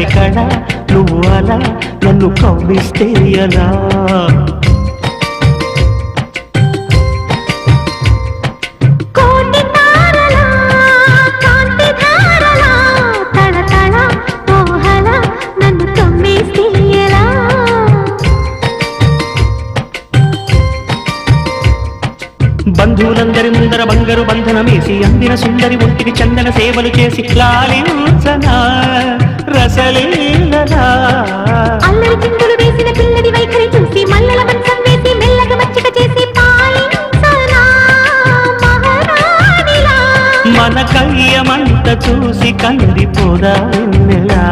కళ నువ్వు అలా నన్ను కవ్విస్తే ఎలా బంధువులందరి ముందర బంగారు బంధనమేసి అందిన సుందరి ఒంటికి చందన సేవలు చేసి లాలించనా రసలీలనా అల్లరి చిందులు వేసిన పిల్లడి వైఖరి చూసి మల్లల మంచం వేసి మెల్లగా మచ్చిక చేసి పాలించనా మహారాణిలా మన కయ్యమంత చూసి కందిపోదా వెన్నెలా